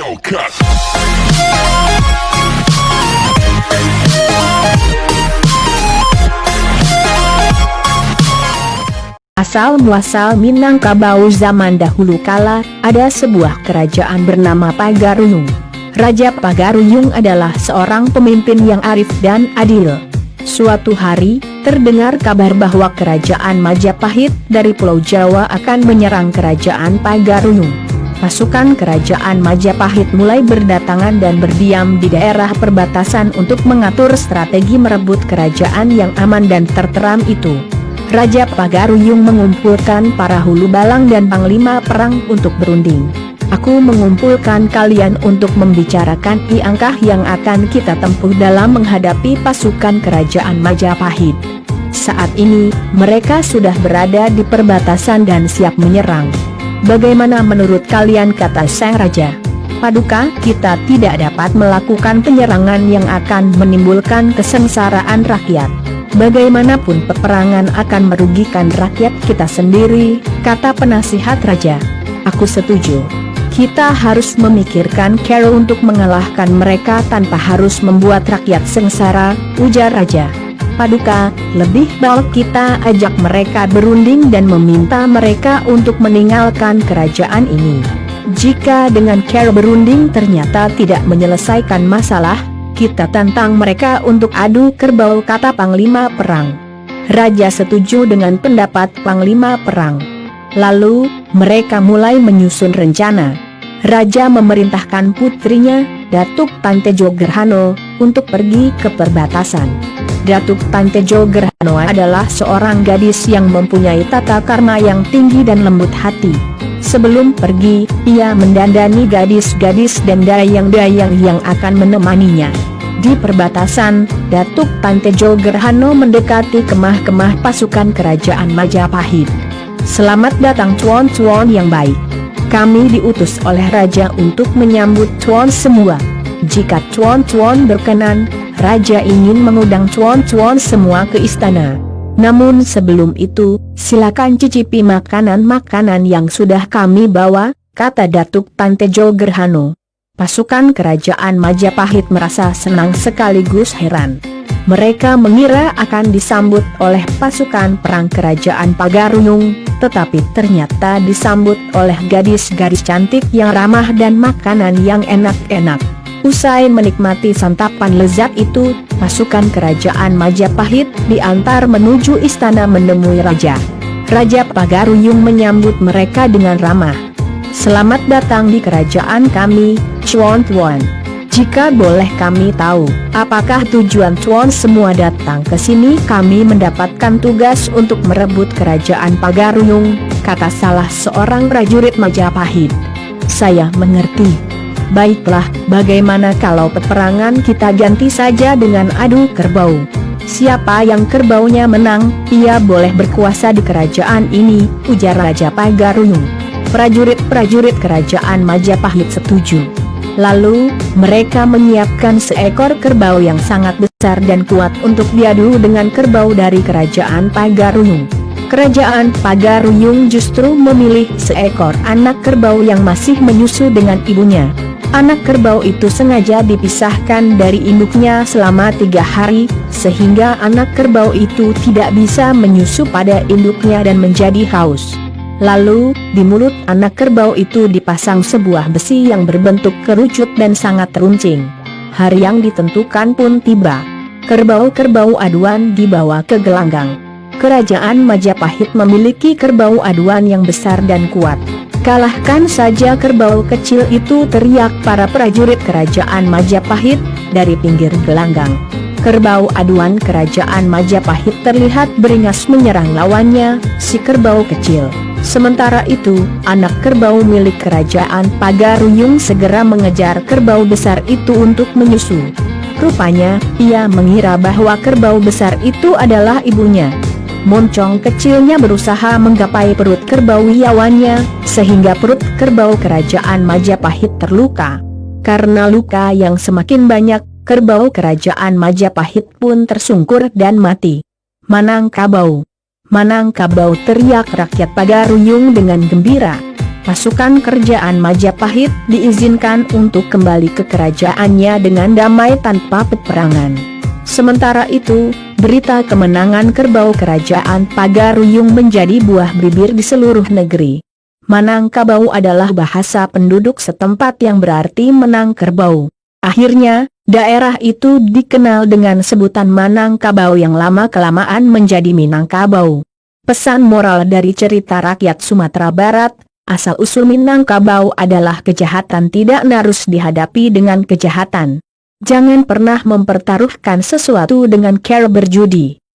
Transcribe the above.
Hellcat. Asal-muasal Minangkabau zaman dahulu kala, ada sebuah kerajaan bernama Pagaruyung. Raja Pagaruyung adalah seorang pemimpin yang arif dan adil. Suatu hari, terdengar kabar bahwa kerajaan Majapahit dari Pulau Jawa akan menyerang kerajaan Pagaruyung. Pasukan kerajaan Majapahit mulai berdatangan dan berdiam di daerah perbatasan untuk mengatur strategi merebut kerajaan yang aman dan terteram itu. Raja Pagaruyung mengumpulkan para hulu balang dan panglima perang untuk berunding. Aku mengumpulkan kalian untuk membicarakan langkah yang akan kita tempuh dalam menghadapi pasukan kerajaan Majapahit. Saat ini, mereka sudah berada di perbatasan dan siap menyerang. Bagaimana menurut kalian, kata sang raja? Paduka, kita tidak dapat melakukan penyerangan yang akan menimbulkan kesengsaraan rakyat. Bagaimanapun peperangan akan merugikan rakyat kita sendiri, kata penasihat raja. Aku setuju. Kita harus memikirkan cara untuk mengalahkan mereka tanpa harus membuat rakyat sengsara, ujar raja. Paduka, lebih baik kita ajak mereka berunding dan meminta mereka untuk meninggalkan kerajaan ini. Jika dengan cara berunding ternyata tidak menyelesaikan masalah, kita tantang mereka untuk adu kerbau, kata panglima perang. Raja setuju dengan pendapat panglima perang. Lalu, mereka mulai menyusun rencana. Raja memerintahkan putrinya, Datuk Pantejo Gerhano, untuk pergi ke perbatasan. Datuk Pantejo Gerhano adalah seorang gadis yang mempunyai tata krama yang tinggi dan lembut hati. Sebelum pergi, ia mendandani gadis-gadis dan dayang-dayang yang akan menemaninya. Di perbatasan, Datuk Pantejo Gerhano mendekati kemah-kemah pasukan kerajaan Majapahit. Selamat datang tuan-tuan yang baik. Kami diutus oleh raja untuk menyambut tuan semua. Jika tuan-tuan berkenan, raja ingin mengundang tuan-tuan semua ke istana. Namun sebelum itu, silakan cicipi makanan-makanan yang sudah kami bawa, kata Datuk Pantejo Gerhano. Pasukan kerajaan Majapahit merasa senang sekaligus heran. Mereka mengira akan disambut oleh pasukan perang kerajaan Pagaruyung, tetapi ternyata disambut oleh gadis-gadis cantik yang ramah dan makanan yang enak-enak. Usai menikmati santapan lezat itu, pasukan kerajaan Majapahit diantar menuju istana menemui raja. Raja Pagaruyung menyambut mereka dengan ramah. Selamat datang di kerajaan kami, tuan-tuan. Jika boleh kami tahu, apakah tujuan tuan semua datang ke sini? Kami mendapatkan tugas untuk merebut kerajaan Pagaruyung, kata salah seorang prajurit Majapahit. Saya mengerti. Baiklah, bagaimana kalau peperangan kita ganti saja dengan adu kerbau? Siapa yang kerbaunya menang, ia boleh berkuasa di kerajaan ini, ujar Raja Pagaruyung. Prajurit-prajurit kerajaan Majapahit setuju. Lalu, mereka menyiapkan seekor kerbau yang sangat besar dan kuat untuk diadu dengan kerbau dari kerajaan Pagaruyung. Kerajaan Pagaruyung justru memilih seekor anak kerbau yang masih menyusu dengan ibunya. Anak kerbau itu sengaja dipisahkan dari induknya selama 3 hari, sehingga anak kerbau itu tidak bisa menyusu pada induknya dan menjadi haus. Lalu, di mulut anak kerbau itu dipasang sebuah besi yang berbentuk kerucut dan sangat runcing. Hari yang ditentukan pun tiba. Kerbau-kerbau aduan dibawa ke gelanggang. Kerajaan Majapahit memiliki kerbau aduan yang besar dan kuat. Kalahkan saja kerbau kecil itu, teriak para prajurit kerajaan Majapahit dari pinggir gelanggang. Kerbau aduan kerajaan Majapahit terlihat beringas menyerang lawannya, si kerbau kecil. Sementara itu, anak kerbau milik kerajaan Pagaruyung segera mengejar kerbau besar itu untuk menyusu. Rupanya, ia mengira bahwa kerbau besar itu adalah ibunya. Moncong kecilnya berusaha menggapai perut kerbau yawannya, sehingga perut kerbau kerajaan Majapahit terluka. Karena luka yang semakin banyak, kerbau kerajaan Majapahit pun tersungkur dan mati. Minangkabau! Minangkabau, teriak rakyat Pagaruyung dengan gembira. pasukan kerajaan Majapahit diizinkan untuk kembali ke kerajaannya dengan damai tanpa peperangan. Sementara itu, berita kemenangan kerbau kerajaan Pagaruyung menjadi buah bibir di seluruh negeri. Manangkabau adalah bahasa penduduk setempat yang berarti menang kerbau. Akhirnya, daerah itu dikenal dengan sebutan Manangkabau yang lama-kelamaan menjadi Minangkabau. Pesan moral dari cerita rakyat Sumatera Barat, asal-usul Minangkabau adalah kejahatan tidak harus dihadapi dengan kejahatan. Jangan pernah mempertaruhkan sesuatu dengan cara berjudi.